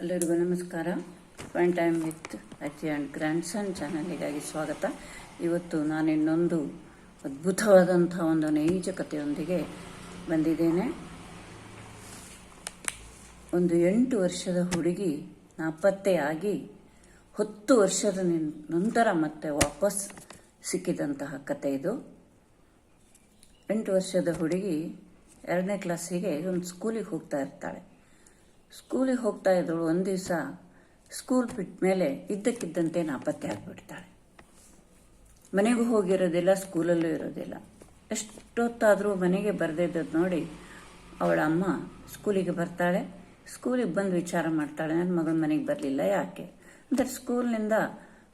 ಎಲ್ಲರಿಗೂ ನಮಸ್ಕಾರ. Spend time with ಅಜ್ಜಿ ಆ್ಯಂಡ್ ಗ್ರ್ಯಾಂಡ್ ಸನ್ ಚಾನಲಿಗಾಗಿ ಸ್ವಾಗತ. ಇವತ್ತು ನಾನು ಇನ್ನೊಂದು ಅದ್ಭುತವಾದಂಥ ಒಂದು ನೈಜ ಕಥೆಯೊಂದಿಗೆ ಬಂದಿದ್ದೇನೆ. ಒಂದು 8 ವರ್ಷದ ಹುಡುಗಿ ನಾಪತ್ತೆಯಾಗಿ 10 ವರ್ಷದ ನಂತರ ಮತ್ತೆ ವಾಪಸ್ ಸಿಕ್ಕಿದಂತಹ ಕತೆ ಇದು. 8 ವರ್ಷದ ಹುಡುಗಿ 2ನೇ ಕ್ಲಾಸಿಗೆ ಒಂದು ಸ್ಕೂಲಿಗೆ ಹೋಗ್ತಾ ಇರ್ತಾಳೆ. ಸ್ಕೂಲಿಗೆ ಹೋಗ್ತಾ ಇದ್ದಳು. ಒಂದು ದಿವಸ ಸ್ಕೂಲ್ ಬಿಟ್ಟ ಮೇಲೆ ಇದ್ದಕ್ಕಿದ್ದಂತೆ ನಾಪತ್ತೆ ಆಗಿಬಿಡ್ತಾಳೆ. ಮನೆಗೂ ಹೋಗಿರೋದಿಲ್ಲ, ಸ್ಕೂಲಲ್ಲೂ ಇರೋದಿಲ್ಲ. ಎಷ್ಟೊತ್ತಾದರೂ ಮನೆಗೆ ಬರದಿದ್ದದ್ದು ನೋಡಿ ಅವಳ ಅಮ್ಮ ಸ್ಕೂಲಿಗೆ ಬರ್ತಾಳೆ. ಸ್ಕೂಲಿಗೆ ಬಂದು ವಿಚಾರ ಮಾಡ್ತಾಳೆ, ನನ್ನ ಮಗಳ ಮನೆಗೆ ಬರಲಿಲ್ಲ ಯಾಕೆ ಅಂದರೆ ಸ್ಕೂಲ್ನಿಂದ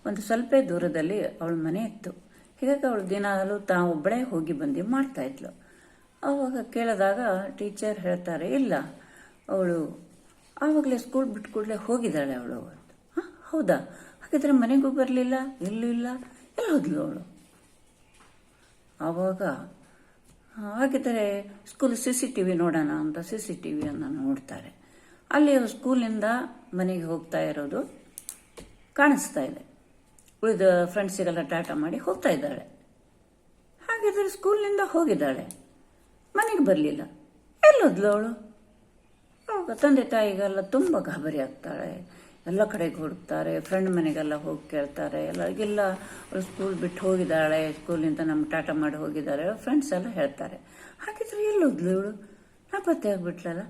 ಒಂದು ಸ್ವಲ್ಪ ದೂರದಲ್ಲಿ ಅವಳ ಮನೆ ಇತ್ತು. ಹೀಗಾಗಿ ಅವಳು ದಿನಾಲು ಒಬ್ಬಳೇ ಹೋಗಿ ಬಂದು ಮಾಡ್ತಾಯಿದ್ಲು. ಆವಾಗ ಕೇಳಿದಾಗ ಟೀಚರ್ ಹೇಳ್ತಾರೆ, ಇಲ್ಲ ಅವಳು ಆವಾಗಲೇ ಸ್ಕೂಲ್ ಬಿಟ್ಟು ಕೂಡಲೇ ಹೋಗಿದ್ದಾಳೆ ಅವಳು ಅಂತ. ಹೌದಾ, ಹಾಗಿದ್ರೆ ಮನೆಗೂ ಬರಲಿಲ್ಲ, ಎಲ್ಲೂ ಇಲ್ಲ, ಎಲ್ಲ ಹೋದ್ಲು ಅವಳು. ಆವಾಗ ಹಾಗಿದ್ರೆ ಸ್ಕೂಲ್ CCTV ನೋಡೋಣ ಅಂತ CCTVಯನ್ನು ನೋಡ್ತಾರೆ. ಅಲ್ಲಿ ಸ್ಕೂಲಿಂದ ಮನೆಗೆ ಹೋಗ್ತಾ ಇರೋದು ಕಾಣಿಸ್ತಾ ಇದೆ. ಉಳಿದ ಫ್ರೆಂಡ್ಸಿಗೆಲ್ಲ ಟಾಟಾ ಮಾಡಿ ಹೋಗ್ತಾ ಇದ್ದಾಳೆ. ಹಾಗಿದ್ರೆ ಸ್ಕೂಲ್ನಿಂದ ಹೋಗಿದ್ದಾಳೆ, ಮನೆಗೆ ಬರಲಿಲ್ಲ, ಎಲ್ಲೋದ್ಲು ಅವಳು? ಆವಾಗ ತಂದೆ ತಾಯಿಗೆಲ್ಲ ತುಂಬ ಗಾಬರಿ ಆಗ್ತಾಳೆ. ಎಲ್ಲ ಕಡೆಗೆ ಹುಡುಕ್ತಾರೆ, ಫ್ರೆಂಡ್ ಮನೆಗೆಲ್ಲ ಹೋಗಿ ಕೇಳ್ತಾರೆ. ಎಲ್ಲರಿಗೆಲ್ಲ ಅವಳು ಸ್ಕೂಲ್ ಬಿಟ್ಟು ಹೋಗಿದ್ದಾಳೆ, ಸ್ಕೂಲಿಂದ ನಮ್ಗೆ ಟಾಟಾ ಮಾಡಿ ಹೋಗಿದ್ದಾರೆ ಫ್ರೆಂಡ್ಸ್ ಎಲ್ಲ ಹೇಳ್ತಾರೆ. ಹಾಗಿದ್ರೆ ಎಲ್ಲೋದ್ಲು ಇವಳು? ನಾಪತ್ತೆ ಆಗಿಬಿಟ್ಲಲ್ಲ.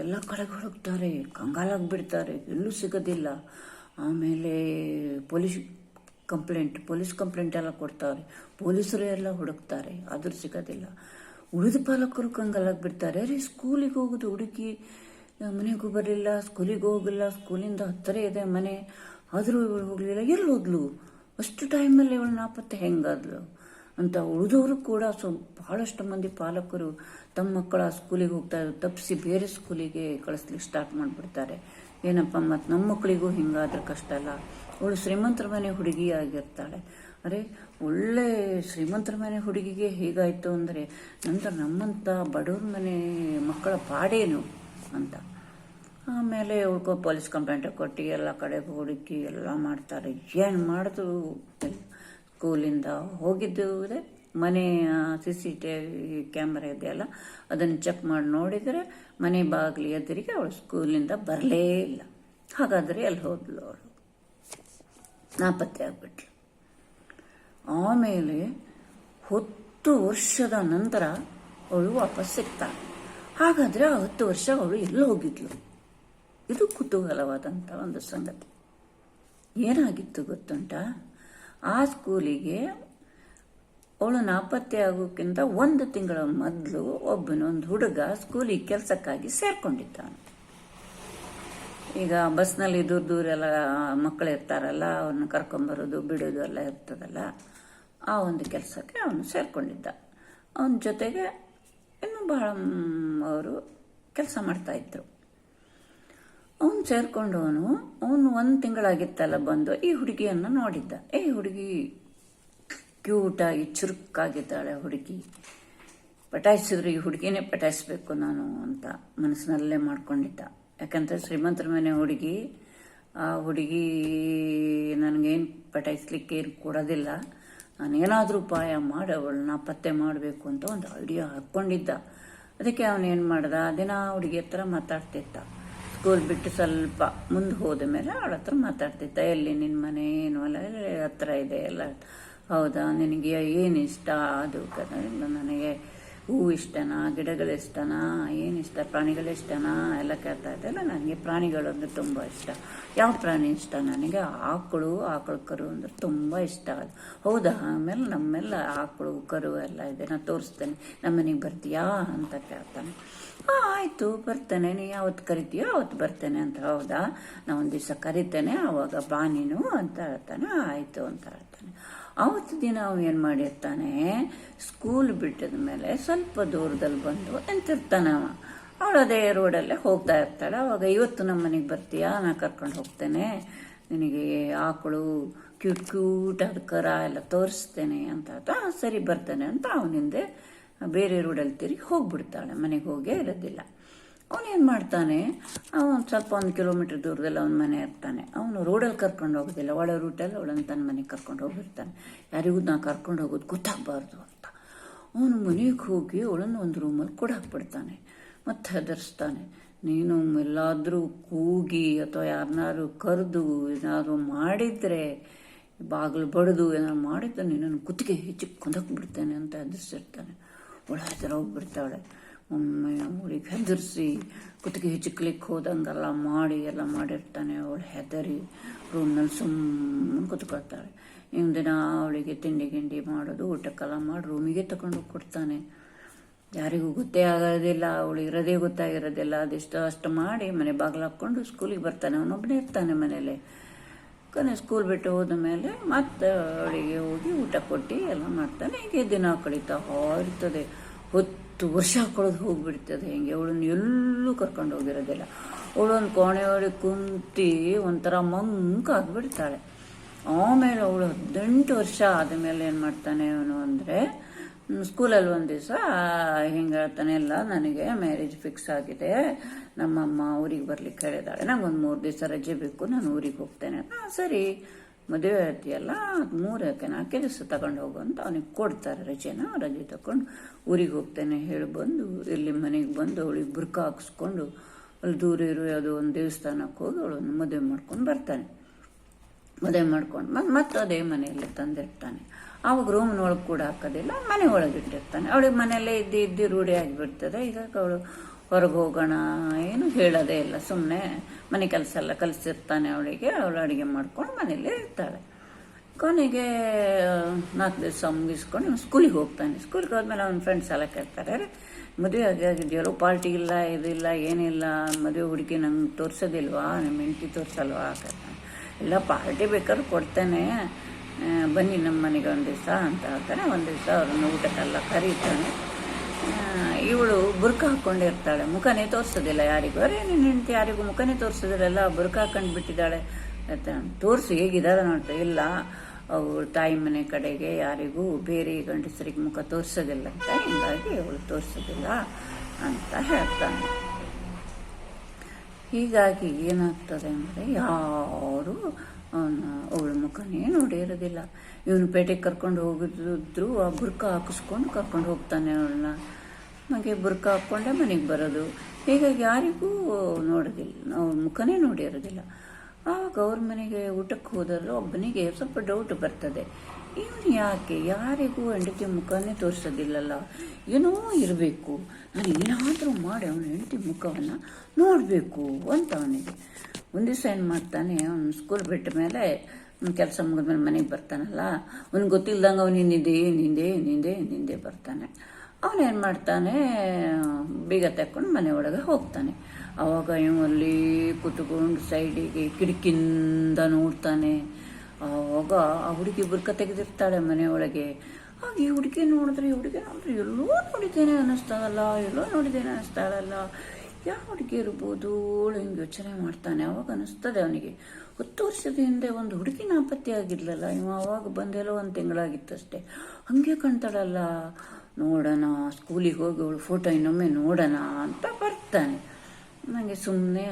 ಎಲ್ಲ ಕಡೆಗೆ ಹುಡುಕ್ತಾರೆ, ಕಂಗಾಲಾಗಿಬಿಡ್ತಾರೆ, ಎಲ್ಲೂ ಸಿಗೋದಿಲ್ಲ. ಆಮೇಲೆ ಪೊಲೀಸ್ ಕಂಪ್ಲೇಂಟ್ ಎಲ್ಲ ಕೊಡ್ತಾರೆ. ಪೊಲೀಸರು ಎಲ್ಲ ಹುಡುಕ್ತಾರೆ, ಆದರೂ ಸಿಗೋದಿಲ್ಲ. ಉಳಿದ ಪಾಲಕರು ಕಂಗಾಲಾಗಿಬಿಡ್ತಾರೆ. ರೀ, ಸ್ಕೂಲಿಗೆ ಹೋಗೋದು ಹುಡುಗಿ ಮನೆಗೂ ಬರಲಿಲ್ಲ, ಸ್ಕೂಲಿಗೆ ಹೋಗಿಲ್ಲ, ಸ್ಕೂಲಿಂದ ಹತ್ತಿರ ಇದೆ ಮನೆ, ಆದರೂ ಇವಳು ಹೋಗಲಿಲ್ಲ, ಎಲ್ಲಿ ಹೋದ್ಲು? ಅಷ್ಟು ಟೈಮಲ್ಲಿ ಇವಳು ನಾಪತ್ತೆ ಹೆಂಗಾದ್ಲು ಅಂತ ಉಳಿದವರು ಕೂಡ ಬಹಳಷ್ಟು ಮಂದಿ ಪಾಲಕರು ತಮ್ಮ ಮಕ್ಕಳ ಸ್ಕೂಲಿಗೆ ಹೋಗ್ತಾ ಇದ್ರು ತಪ್ಪಿಸಿ ಬೇರೆ ಸ್ಕೂಲಿಗೆ ಕಳಿಸ್ಲಿಕ್ಕೆ ಸ್ಟಾರ್ಟ್ ಮಾಡಿಬಿಡ್ತಾರೆ. ಏನಪ್ಪ, ಮತ್ತು ನಮ್ಮ ಮಕ್ಕಳಿಗೂ ಹಿಂಗಾದ್ರೆ ಕಷ್ಟ ಅಲ್ಲ. ಅವಳು ಶ್ರೀಮಂತರ ಮನೆ ಹುಡುಗಿ ಆಗಿರ್ತಾಳೆ. ಅರೆ, ಒಳ್ಳೆ ಶ್ರೀಮಂತರ ಮನೆ ಹುಡುಗಿಗೆ ಹೀಗಾಯಿತು ಅಂದರೆ ನಂತರ ನಮ್ಮಂಥ ಬಡವ್ರ ಮನೆ ಮಕ್ಕಳ ಪಾಡೇನು ಅಂತ. ಆಮೇಲೆ ಉಳ್ಕೊ ಪೊಲೀಸ್ ಕಂಪ್ಲೇಂಟ್ ಕೊಟ್ಟು ಎಲ್ಲ ಕಡೆಗೆ ಹುಡುಕಿ ಎಲ್ಲ ಮಾಡ್ತಾರೆ. ಏನು ಮಾಡಿದ್ರು ಸ್ಕೂಲಿಂದ ಹೋಗಿದ್ದು ಇದೆ, ಮನೆ CCTV ಕ್ಯಾಮ್ರಾ ಇದೆಯಲ್ಲ ಅದನ್ನು ಚೆಕ್ ಮಾಡಿ ನೋಡಿದರೆ ಮನೆ ಬಾಗಿಲು ಎದುರಿಗೆ ಅವಳು ಸ್ಕೂಲಿಂದ ಬರಲೇ ಇಲ್ಲ. ಹಾಗಾದರೆ ಎಲ್ಲಿ ಹೋದ್ಲು ಅವಳು? ನಾಪತ್ತೆ ಆಗಿಬಿಟ್ಲು. ಆಮೇಲೆ 10 ವರ್ಷದ ನಂತರ ಅವಳು ವಾಪಸ್ ಸಿಗ್ತಾಳೆ. ಹಾಗಾದರೆ ಆ 10 ವರ್ಷ ಅವಳು ಎಲ್ಲೂ ಹೋಗಿದ್ಲು? ಇದು ಕುತೂಹಲವಾದಂಥ ಒಂದು ಸಂಗತಿ. ಏನಾಗಿತ್ತು ಗೊತ್ತುಂಟ? ಆ ಸ್ಕೂಲಿಗೆ ಅವಳು ನಾಪತ್ತೆ ಆಗೋಕ್ಕಿಂತ 1 ತಿಂಗಳ ಮೊದಲು ಒಬ್ಬನೊಂದು ಹುಡುಗ ಸ್ಕೂಲಿಗೆ ಕೆಲಸಕ್ಕಾಗಿ ಸೇರ್ಕೊಂಡಿದ್ದಾನೆ. ಈಗ ಬಸ್ನಲ್ಲಿ ದೂರ ಎಲ್ಲ ಮಕ್ಕಳು ಇರ್ತಾರಲ್ಲ, ಅವ್ರನ್ನ ಕರ್ಕೊಂಬರೋದು ಬಿಡೋದು ಎಲ್ಲ ಇರ್ತದಲ್ಲ, ಆ ಒಂದು ಕೆಲಸಕ್ಕೆ ಅವನು ಸೇರ್ಕೊಂಡಿದ್ದ. ಅವನ ಜೊತೆಗೆ ಇನ್ನೂ ಬಹಳ ಅವರು ಕೆಲಸ ಮಾಡ್ತಾಯಿದ್ರು. ಅವನು ಸೇರ್ಕೊಂಡವನು 1 ತಿಂಗಳಾಗಿತ್ತಲ್ಲ ಬಂದು ಈ ಹುಡುಗಿಯನ್ನು ನೋಡಿದ್ದ. ಈ ಹುಡುಗಿ ಕ್ಯೂಟಾಗಿ ಚುರುಕಾಗಿದ್ದಾಳೆ. ಹುಡುಗಿ ಪಟಾಯಿಸಿದ್ರು, ಈ ಹುಡುಗಿನೇ ಪಟಾಯಿಸ್ಬೇಕು ನಾನು ಅಂತ ಮನಸ್ಸಿನಲ್ಲೇ ಮಾಡ್ಕೊಂಡಿದ್ದ. ಯಾಕಂದರೆ ಶ್ರೀಮಂತರ ಮನೆ ಹುಡುಗಿ, ಆ ಹುಡುಗಿ ನನಗೇನು ಪಟಾಯಿಸ್ಲಿಕ್ಕೆ ಏನು ಕೊಡೋದಿಲ್ಲ, ನಾನೇನಾದರೂ ಉಪಾಯ ಮಾಡಿ ಅವಳನ್ನ ಪತ್ತೆ ಮಾಡಬೇಕು ಅಂತ ಒಂದು ಐಡಿಯಾ ಹಾಕ್ಕೊಂಡಿದ್ದ. ಅದಕ್ಕೆ ಅವನೇನು ಮಾಡ್ದ, ದಿನ ಹುಡುಗಿ ಹತ್ರ ಮಾತಾಡ್ತಿದ್ದ. ಸ್ಕೂಲ್ ಬಿಟ್ಟು ಸ್ವಲ್ಪ ಮುಂದೆ ಹೋದ ಮೇಲೆ ಅವಳ ಹತ್ರ ಮಾತಾಡ್ತಿದ್ದ. ಎಲ್ಲಿ ನಿನ್ನ ಮನೆ, ಏನು ಅಲ್ಲ ಹತ್ರ ಇದೆ ಎಲ್ಲ, ಹೌದಾ, ನಿನಗೆ ಏನು ಇಷ್ಟ, ಅದು ಇಲ್ಲ, ನನಗೆ ಹೂವು ಇಷ್ಟನಾ, ಗಿಡಗಳು ಇಷ್ಟನಾ, ಏನಿಷ್ಟ, ಪ್ರಾಣಿಗಳು ಇಷ್ಟನಾ ಎಲ್ಲ ಕೇಳ್ತಾ ಇದ್ದಲ್ಲ. ನನಗೆ ಪ್ರಾಣಿಗಳು ಅಂದರೆ ತುಂಬ ಇಷ್ಟ. ಯಾವ ಪ್ರಾಣಿ ಇಷ್ಟ? ನನಗೆ ಆಕಳು ಕರು ಅಂದರೆ ತುಂಬ ಇಷ್ಟ. ಹೌದಾ, ಆಮೇಲೆ ನಮ್ಮೆಲ್ಲ ಆಕಳು ಕರು ಎಲ್ಲ ಇದೆ, ನಾನು ತೋರಿಸ್ತೇನೆ, ನಮ್ಮನೆಗೆ ಬರ್ತೀಯಾ ಅಂತ ಕೇಳ್ತಾನೆ. ಆಯಿತು ಬರ್ತೇನೆ, ನೀ ಯಾವತ್ತು ಕರಿತೀಯೋ ಅವತ್ತು ಬರ್ತೇನೆ ಅಂತ. ಹೌದಾ, ನಾ ಒಂದು ದಿವಸ ಕರಿತೇನೆ, ಆವಾಗ ಬಾ ನೀನು ಅಂತ ಹೇಳ್ತಾನೆ. ಆಯಿತು ಅಂತ ಹೇಳ್ತಾನೆ. ಆವತ್ತು ದಿನ ಅವನು ಏನು ಮಾಡಿರ್ತಾನೆ, ಸ್ಕೂಲ್ ಬಿಟ್ಟಿದ ಮೇಲೆ ಸ್ವಲ್ಪ ದೂರದಲ್ಲಿ ಬಂದು ನಿಂತಿರ್ತಾನೆ. ಅವಳು ಅದೇ ರೋಡಲ್ಲೇ ಹೋಗ್ತಾ ಇರ್ತಾಳೆ. ಅವಾಗ ಇವತ್ತು ನಮ್ಮ ಮನೆಗೆ ಬರ್ತೀಯಾ, ನಾನು ಕರ್ಕೊಂಡು ಹೋಗ್ತೇನೆ, ನಿನಗೆ ಆಕಳು ಕ್ಯೂಟ್ ಕರ ಎಲ್ಲ ತೋರಿಸ್ತೇನೆ ಅಂತ. ಸರಿ ಬರ್ತೇನೆ ಅಂತ ಅವನಿಂದೆ ಬೇರೆ ರೋಡಲ್ಲಿ ತಿರುಗಿ ಹೋಗ್ಬಿಡ್ತಾಳೆ. ಮನೆಗೆ ಹೋಗೇ ಇರೋದಿಲ್ಲ. ಅವನೇನು ಮಾಡ್ತಾನೆ, ಅವನು ಸ್ವಲ್ಪ 1 ಕಿಲೋಮೀಟ್ರ್ ದೂರದಲ್ಲಿ ಅವನ ಮನೆ ಇರ್ತಾನೆ. ಅವನು ರೋಡಲ್ಲಿ ಕರ್ಕೊಂಡು ಹೋಗೋದಿಲ್ಲ, ಒಳ ರೂಟಲ್ಲಿ ಅವಳನ್ನು ತನ್ನ ಮನೆಗೆ ಕರ್ಕೊಂಡು ಹೋಗಿರ್ತಾನೆ. ಯಾರಿಗೂ ನಾ ಕರ್ಕೊಂಡು ಹೋಗೋದು ಗೊತ್ತಾಗಬಾರ್ದು ಅಂತ. ಅವನು ಮನೆಗೆ ಹೋಗಿ ಅವಳನ್ನು ಒಂದು ರೂಮಲ್ಲಿ ಕೂಡ ಹಾಕ್ಬಿಡ್ತಾನೆ. ಮತ್ತೆ ಹೆದರ್ಸ್ತಾನೆ, ನೀನು ಎಲ್ಲಾದರೂ ಕೂಗಿ ಅಥವಾ ಯಾರನ್ನಾರು ಕರೆದು ಏನಾದ್ರು ಮಾಡಿದರೆ, ಬಾಗಿಲು ಬಡಿದು ಏನಾದ್ರು ಮಾಡಿದ್ರೆ ನೀನನ್ನು ಕುತ್ತಿಗೆ ಹೆಚ್ಚಿ ಕೊಂದೋಗ್ಬಿಡ್ತೇನೆ ಅಂತ ಹೆದರ್ಸಿರ್ತಾನೆ. ಅವಳು ಹೆದರೋಗ್ಬಿಡ್ತಾಳೆ. ಒಮ್ಮೆ ಅವಳಿಗೆ ಹೆದರಿಸಿ ಕುತ್ತಿಗೆ ಹೆಚ್ಚಿಕ್ಲಿಕ್ಕೆ ಹೋದಂಗೆಲ್ಲ ಮಾಡಿ ಎಲ್ಲ ಮಾಡಿರ್ತಾನೆ. ಅವಳು ಹೆದರಿ ರೂಮ್ನಲ್ಲಿ ಸುಮ್ಮನೆ ಕುತ್ಕೊಳ್ತಾಳೆ. ಇನ್ನು ದಿನ ಅವಳಿಗೆ ತಿಂಡಿ ಗಿಂಡಿ ಮಾಡೋದು, ಊಟಕ್ಕೆಲ್ಲ ಮಾಡಿ ರೂಮಿಗೆ ತಗೊಂಡು ಕೊಡ್ತಾನೆ. ಯಾರಿಗೂ ಗೊತ್ತೇ ಆಗೋದಿಲ್ಲ, ಅವಳು ಇರೋದೇ ಗೊತ್ತಾಗಿರೋದಿಲ್ಲ. ಅದಿಷ್ಟು ಅಷ್ಟು ಮಾಡಿ ಮನೆ ಬಾಗಿಲು ಹಾಕ್ಕೊಂಡು ಸ್ಕೂಲಿಗೆ ಬರ್ತಾನೆ. ಅವನೊಬ್ಬನೇ ಇರ್ತಾನೆ ಮನೇಲಿ. ಕೊನೆ ಸ್ಕೂಲ್ ಬಿಟ್ಟು ಹೋದ ಮೇಲೆ ಮತ್ತೆ ಅವಳಿಗೆ ಹೋಗಿ ಊಟ ಕೊಟ್ಟು ಎಲ್ಲ ಮಾಡ್ತಾನೆ. ಹೀಗೆ ದಿನ ಕಳೀತಾ ಇರ್ತದೆ. 10 ವರ್ಷ ಕಳೆದು ಹೋಗ್ಬಿಡ್ತದೆ. ಹಿಂಗೆ ಅವಳನ್ನು ಎಲ್ಲೂ ಕರ್ಕೊಂಡು ಹೋಗಿರೋದಿಲ್ಲ. ಅವಳೊಂದು ಕೋಣೆಯೊಳಗೆ ಕುಂತಿ ಒಂಥರ ಮಂಕ ಆಗಿಬಿಡ್ತಾಳೆ. ಆಮೇಲೆ ಅವಳು 18 ವರ್ಷ ಆದಮೇಲೆ ಏನು ಮಾಡ್ತಾನೆ ಅವನು ಅಂದರೆ, ಸ್ಕೂಲಲ್ಲಿ ಒಂದು ದಿವಸ ಹಿಂಗೆ ಹೇಳ್ತಾನೆ, ಇಲ್ಲ ನನಗೆ ಮ್ಯಾರೇಜ್ ಫಿಕ್ಸ್ ಆಗಿದೆ, ನಮ್ಮಮ್ಮ ಊರಿಗೆ ಬರ್ಲಿಕ್ಕೆ ಹೇಳಿದಾಳೆ, ನಂಗೊಂದು 3 ದಿವಸ ರಜೆ ಬೇಕು, ನಾನು ಊರಿಗೆ ಹೋಗ್ತೇನೆ. ಸರಿ, ಮದುವೆ ಹೇಳ್ತೀಯಲ್ಲ, 3-4 ದಿವಸ ತಗೊಂಡು ಹೋಗು ಅಂತ ಅವನಿಗೆ ಕೊಡ್ತಾರೆ ರಜೆನ. ರಜೆ ತಗೊಂಡು ಊರಿಗೆ ಹೋಗ್ತೇನೆ ಹೇಳಿ ಬಂದು ಇಲ್ಲಿ ಮನೆಗೆ ಬಂದು ಅವಳಿಗೆ ಬುರ್ಕ ಹಾಕಿಸ್ಕೊಂಡು ಅಲ್ಲಿ ದೂರ ಇರೋ ಯಾವುದೋ ಒಂದು ದೇವಸ್ಥಾನಕ್ಕೆ ಹೋಗಿ ಅವಳನ್ನು ಮದುವೆ ಮಾಡ್ಕೊಂಡು ಬರ್ತಾನೆ. ಮದುವೆ ಮಾಡ್ಕೊಂಡು ಮತ್ತೆ ಅದೇ ಮನೆಯಲ್ಲಿ ತಂದಿರ್ತಾನೆ. ಆವಾಗ ರೂಮ್ನೊಳಗೆ ಕೂಡ ಹಾಕೋದಿಲ್ಲ, ಮನೆ ಒಳಗೆ ಇಟ್ಟಿರ್ತಾನೆ. ಅವಳಿಗೆ ಮನೆಯಲ್ಲೇ ಇದ್ದು ರೂಢಿ ಆಗಿಬಿಡ್ತದೆ. ಈಗ ಅವಳು ಹೊರಗೆ ಹೋಗೋಣ ಏನು ಹೇಳೋದೇ ಇಲ್ಲ, ಸುಮ್ಮನೆ ಮನೆ ಕೆಲಸ ಎಲ್ಲ ಕಲಿಸಿರ್ತಾನೆ ಅವಳಿಗೆ. ಅವಳು ಅಡುಗೆ ಮಾಡ್ಕೊಂಡು ಮನೇಲೇ ಇರ್ತಾಳೆ. ಕೊನೆಗೆ 4 ದಿವಸ ಮುಗಿಸ್ಕೊಂಡು ಸ್ಕೂಲಿಗೆ ಹೋಗ್ತಾನೆ. ಸ್ಕೂಲಿಗೆ ಹೋದ್ಮೇಲೆ ಅವನ ಫ್ರೆಂಡ್ಸ್ ಎಲ್ಲ ಕೇಳ್ತಾರೆ, ಮದುವೆ ಆಗಿದೆಯಲ್ಲೋ, ಪಾರ್ಟಿ ಇಲ್ಲ, ಇದಿಲ್ಲ, ಏನಿಲ್ಲ, ಮದುವೆ ಹುಡುಗಿ ನಂಗೆ ತೋರಿಸೋದಿಲ್ವಾ, ನಿಮ್ಮ ಹೆಂಡತಿ ತೋರಿಸಲ್ವಾ ಕೇಳ್ತಾನೆ. ಇಲ್ಲ, ಪಾರ್ಟಿ ಬೇಕಾದ್ರೂ ಕೊಡ್ತೇನೆ, ಬನ್ನಿ ನಮ್ಮ ಮನೆಗೆ ಒಂದು ದಿವಸ ಅಂತ ಹೇಳ್ತಾನೆ. ಒಂದು ದಿವಸ ಅವ್ರನ್ನ ಊಟಕ್ಕೆಲ್ಲ ಕರೀತಾನೆ. ಇವಳು ಬುರ್ಕ ಹಾಕ್ಕೊಂಡಿರ್ತಾಳೆ, ಮುಖನೇ ತೋರಿಸೋದಿಲ್ಲ ಯಾರಿಗೂ. ಅರೇ ನಿನ್ನ ಹೆಂಡತಿ ಯಾರಿಗೂ ಮುಖನೇ ತೋರಿಸೋದಿಲ್ಲ, ಬುರ್ಕ ಹಾಕೊಂಡು ಬಿಟ್ಟಿದ್ದಾಳೆ ಅಂತ. ತೋರಿಸಿ ಹೇಗಿದ್ದಾಳೆ ನೋಡ್ತಾ, ಇಲ್ಲ ಅವಳು ತಾಯಿ ಮನೆ ಕಡೆಗೆ ಯಾರಿಗೂ ಬೇರೆ ಗಂಡಸರಿಗೆ ಮುಖ ತೋರಿಸೋದಿಲ್ಲ ಅಂತ, ಹಿಂಗಾಗಿ ಅವಳು ತೋರಿಸೋದಿಲ್ಲ ಅಂತ ಹೇಳ್ತಾನೆ. ಹೀಗಾಗಿ ಏನಾಗ್ತದೆ ಅಂದರೆ, ಯಾರು ಅವಳ ಮುಖನೇ ನೋಡಿರೋದಿಲ್ಲ. ಇವನು ಪೇಟೆಗೆ ಕರ್ಕೊಂಡು ಹೋಗಿದ್ರು ಆ ಬುರ್ಕ ಹಾಕಿಸ್ಕೊಂಡು ಕರ್ಕೊಂಡು ಹೋಗ್ತಾನೆ ಅವಳನ್ನ. ಹಾಗೆ ಬುರ್ಕ ಹಾಕ್ಕೊಂಡೆ ಮನೆಗೆ ಬರೋದು. ಹೀಗಾಗಿ ಯಾರಿಗೂ ನೋಡೋದಿಲ್ಲ, ಅವ್ರ ಮುಖನೇ ನೋಡಿರೋದಿಲ್ಲ. ಆವಾಗ ಅವ್ರ ಮನೆಗೆ ಊಟಕ್ಕೆ ಹೋದರೂ ಒಬ್ಬನಿಗೆ ಸ್ವಲ್ಪ ಡೌಟ್ ಬರ್ತದೆ, ಇವನು ಯಾಕೆ ಯಾರಿಗೂ ಹೆಂಡತಿ ಮುಖನೇ ತೋರಿಸೋದಿಲ್ಲಲ್ಲ, ಏನೋ ಇರಬೇಕು, ನಾನು ಏನಾದರೂ ಮಾಡಿ ಅವನ ಹೆಂಡತಿ ಮುಖವನ್ನು ನೋಡಬೇಕು ಅಂತ ಅವನಿಗೆ. ಒಂದು ದಿವಸ ಏನು ಮಾಡ್ತಾನೆ, ಅವನು ಸ್ಕೂಲ್ ಬಿಟ್ಟ ಮೇಲೆ ಕೆಲಸ ಮುಗಿದ್ಮೇಲೆ ಮನೆಗೆ ಬರ್ತಾನಲ್ಲ, ಅವ್ನಿಗೆ ಗೊತ್ತಿಲ್ದಂಗೆ ಅವನು ನಿಂದೆ ಬರ್ತಾನೆ. ಅವನೇನು ಮಾಡ್ತಾನೆ, ಬೀಗ ತಕ್ಕೊಂಡು ಮನೆ ಒಳಗೆ ಹೋಗ್ತಾನೆ. ಆವಾಗ ಇವಲ್ಲಿ ಕೂತ್ಕೊಂಡು ಸೈಡಿಗೆ ಕಿಟಕಿಯಿಂದ ನೋಡ್ತಾನೆ. ಆವಾಗ ಆ ಹುಡುಗಿ ಬುರ್ಕ ತೆಗೆದಿರ್ತಾಳೆ ಮನೆಯೊಳಗೆ. ಆಗ ಈ ಹುಡುಗಿ ನೋಡಿದ್ರೆ ಎಲ್ಲೋ ನೋಡಿದ್ದೇನೆ ಅನ್ನಿಸ್ತಾಳಲ್ಲ, ಯಾವ ಹುಡುಗಿ ಇರ್ಬೋದು ಹಿಂಗೆ ಯೋಚನೆ ಮಾಡ್ತಾನೆ. ಅವಾಗ ಅನ್ನಿಸ್ತದೆ ಅವನಿಗೆ, 10 ವರ್ಷದ ಹಿಂದೆ ಒಂದು ಹುಡುಗಿ ನಾಪತ್ತೆ ಆಗಿರ್ಲಲ್ಲ, ಇವ ಅವಾಗ ಬಂದೆಲ್ಲೋ 1 ತಿಂಗಳಾಗಿತ್ತಷ್ಟೇ, ಹಂಗೆ ಕಾಣ್ತಾಳಲ್ಲ, ನೋಡೋಣ ಸ್ಕೂಲಿಗೆ ಹೋಗಿ ಅವಳು ಫೋಟೋ ಇನ್ನೊಮ್ಮೆ ನೋಡೋಣ ಅಂತ ಬರ್ತಾನೆ. ನನಗೆ ಸುಮ್ಮನೆ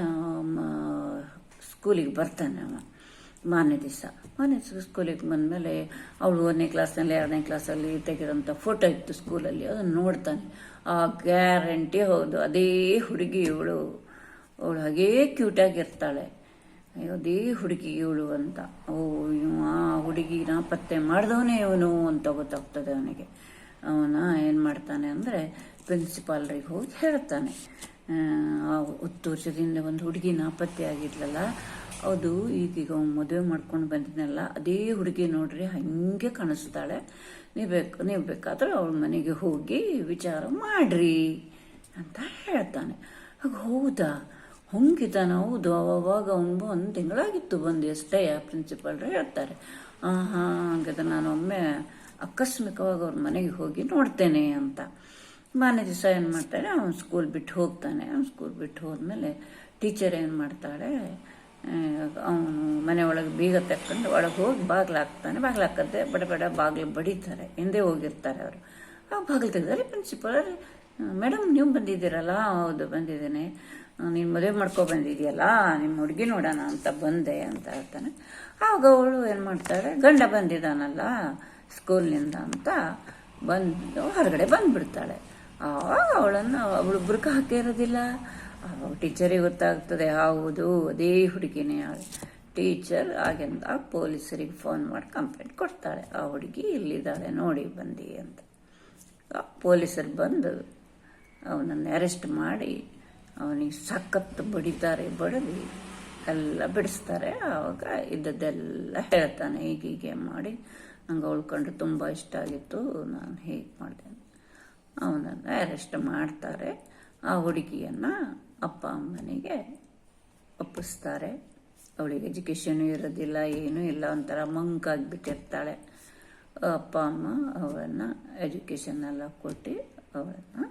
ಸ್ಕೂಲಿಗೆ ಬರ್ತಾನೆ ಅವ. ಮಾರನೇ ದಿವಸ ಸ್ಕೂಲಿಗೆ ಬಂದಮೇಲೆ ಅವಳು 1ನೇ ಕ್ಲಾಸ್ನಲ್ಲಿ 2ನೇ ಕ್ಲಾಸಲ್ಲಿ ತೆಗೆದಂಥ ಫೋಟೋ ಇತ್ತು ಸ್ಕೂಲಲ್ಲಿ, ಅದನ್ನು ನೋಡ್ತಾನೆ. ಆ ಗ್ಯಾರಂಟಿ ಹೌದು, ಅದೇ ಹುಡುಗಿ ಅವಳು ಹಾಗೇ ಕ್ಯೂಟಾಗಿರ್ತಾಳೆ, ಅದೇ ಹುಡುಗಿ ಇವಳು ಅಂತ. ಆ ಹುಡುಗಿ ನಾಪತ್ತೆ ಮಾಡಿದವನೇ ಇವನು ಅಂತ ಗೊತ್ತಾಗ್ತದೆ ಅವನಿಗೆ. ಅವನ ಏನು ಮಾಡ್ತಾನೆ ಅಂದರೆ, ಪ್ರಿನ್ಸಿಪಾಲ್ರಿಗೆ ಹೋಗಿ ಹೇಳ್ತಾನೆ, 10 ವರ್ಷದಿಂದ ಒಂದು ಹುಡುಗಿ ನಾಪತ್ತೆ ಆಗಿದ್ಲಲ್ಲ, ಅದು ಈಗೀಗ ಮದುವೆ ಮಾಡ್ಕೊಂಡು ಬಂದಿದ್ನಲ್ಲ, ಅದೇ ಹುಡುಗಿ ನೋಡ್ರಿ ಹಾಗೆ ಕಾಣಿಸ್ತಾಳೆ, ನೀವು ಬೇಕಾದ್ರೆ ಅವಳ ಮನೆಗೆ ಹೋಗಿ ವಿಚಾರ ಮಾಡ್ರಿ ಅಂತ ಹೇಳ್ತಾನೆ. ಹೌದಾ, ಹಂಗಿದ್ದಾನ? ಹೌದು, ಅವಾಗ ಅವನಿಗೂ 1 ತಿಂಗಳಾಗಿತ್ತು ಬಂದು ಅಷ್ಟೇ. ಪ್ರಿನ್ಸಿಪಾಲ್ರು ಹೇಳ್ತಾರೆ, ಹಾಗಾದ್ರೆ ನಾನು ಒಮ್ಮೆ ಆಕಸ್ಮಿಕವಾಗಿ ಅವ್ರ ಮನೆಗೆ ಹೋಗಿ ನೋಡ್ತೇನೆ ಅಂತ. ಮಾರನೇ ದಿವಸ ಏನು ಮಾಡ್ತಾಳೆ, ಅವನು ಸ್ಕೂಲ್ ಬಿಟ್ಟು ಹೋಗ್ತಾನೆ. ಸ್ಕೂಲ್ ಬಿಟ್ಟು ಹೋದ್ಮೇಲೆ ಟೀಚರ್ ಏನು ಮಾಡ್ತಾಳೆ, ಅವನು ಮನೆ ಒಳಗೆ ಬೀಗ ತಕ್ಕೊಂಡು ಒಳಗೆ ಹೋಗಿ ಬಾಗಿಲು ಹಾಕದೆ ಬಡ ಬಾಗಿಲು ಬಡಿತಾರೆ. ಹಿಂದೆ ಹೋಗಿರ್ತಾರೆ ಅವರು. ಆ ಬಾಗಿಲು ತೆಗೆದರೆ ಪ್ರಿನ್ಸಿಪಾಲ್ ಮೇಡಮ್ ನೀವು ಬಂದಿದ್ದೀರಲ್ಲ? ಹೌದು ಬಂದಿದ್ದೇನೆ. ನೀನು ಮದುವೆ ಮಾಡ್ಕೊ ಬಂದಿದೆಯಲ್ಲ, ನಿಮ್ಮ ಹುಡುಗಿ ನೋಡೋಣ ಅಂತ ಬಂದೆ ಅಂತ ಹೇಳ್ತಾನೆ. ಆಗ ಅವಳು ಏನು ಮಾಡ್ತಾಳೆ, ಗಂಡ ಬಂದಿದ್ದಾನಲ್ಲ ಸ್ಕೂಲ್ನಿಂದ ಅಂತ ಬಂದು ಹೊರಗಡೆ ಬಂದುಬಿಡ್ತಾಳೆ. ಆವಾಗ ಅವಳು ಬುರ್ಕ ಹಾಕಿರೋದಿಲ್ಲ. ಆವಾಗ ಟೀಚರಿಗೆ ಗೊತ್ತಾಗ್ತದೆ, ಹೌದು ಅದೇ ಹುಡುಗಿನೇ ಟೀಚರ್. ಆಗಿಂದ ಪೊಲೀಸರಿಗೆ ಫೋನ್ ಮಾಡಿ ಕಂಪ್ಲೇಂಟ್ ಕೊಡ್ತಾಳೆ, ಆ ಹುಡುಗಿ ಇಲ್ಲಿದ್ದಾಳೆ ನೋಡಿ ಬಂದು ಅಂತ. ಪೊಲೀಸರು ಬಂದು ಅವನನ್ನು ಅರೆಸ್ಟ್ ಮಾಡಿ ಅವನಿಗೆ ಸಖತ್ತು ಬಡಿತಾರೆ. ಬಡವಿ ಎಲ್ಲ ಬಿಡಿಸ್ತಾರೆ. ಆವಾಗ ಇದ್ದದ್ದೆಲ್ಲ ಹೇಳ್ತಾನೆ, ಹೀಗೀಗೆ ಮಾಡಿ ನಂಗೆ ಅವಳು ಕಂಡು ತುಂಬ ಇಷ್ಟ ಆಗಿತ್ತು, ನಾನು ಹೇಗೆ ಮಾಡಿದೆ. ಅವನನ್ನು ಅರೆಸ್ಟ್ ಮಾಡ್ತಾರೆ. ಆ ಹುಡುಗಿಯನ್ನು ಅಪ್ಪ ಅಮ್ಮನಿಗೆ ಒಪ್ಪಿಸ್ತಾರೆ. ಅವಳಿಗೆ ಎಜುಕೇಷನು ಇರೋದಿಲ್ಲ, ಏನೂ ಇಲ್ಲ, ಒಂಥರ ಮಂಕಾಗಿಬಿಟ್ಟಿರ್ತಾಳೆ. ಅಪ್ಪ ಅಮ್ಮ ಅವಳನ್ನು ಎಜುಕೇಷನ್ ಎಲ್ಲ ಕೊಟ್ಟು ಅವಳನ್ನು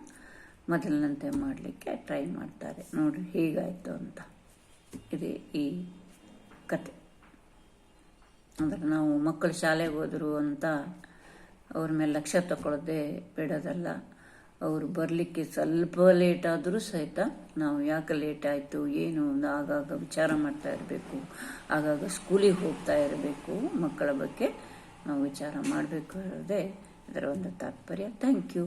ಮೊದಲಿನಂತೆ ಮಾಡಲಿಕ್ಕೆ ಟ್ರೈ ಮಾಡ್ತಾರೆ. ನೋಡಿ ಹೀಗಾಯಿತು ಅಂತ. ಇದೆ ಈ ಕತೆ. ಅಂದರೆ ನಾವು ಮಕ್ಕಳು ಶಾಲೆಗೆ ಹೋದರು ಅಂತ ಅವ್ರ ಮೇಲೆ ಲಕ್ಷ್ಯ ತಗೊಳ್ಳೋದೇ ಬಿಡೋದಲ್ಲ. ಅವರು ಬರಲಿಕ್ಕೆ ಸ್ವಲ್ಪ ಲೇಟ್ ಆದರೂ ಸಹಿತ ನಾವು ಯಾಕೆ ಲೇಟ್ ಆಯಿತು ಏನು ಒಂದು ಆಗಾಗ ವಿಚಾರ ಮಾಡ್ತಾ ಇರಬೇಕು. ಆಗಾಗ ಸ್ಕೂಲಿಗೆ ಹೋಗ್ತಾ ಇರಬೇಕು. ಮಕ್ಕಳ ಬಗ್ಗೆ ನಾವು ವಿಚಾರ ಮಾಡಬೇಕು ಅನ್ನೋದೇ ಇದರ ಒಂದು ತಾತ್ಪರ್ಯ. Thank you.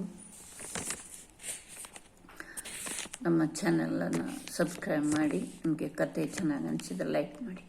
ನಮ್ಮ ಚಾನಲನ್ನು ಸಬ್ಸ್ಕ್ರೈಬ್ ಮಾಡಿ. ನಿಮಗೆ ಕತೆ ಚೆನ್ನಾಗಿ ಅನಿಸಿದರೆ ಲೈಕ್ ಮಾಡಿ.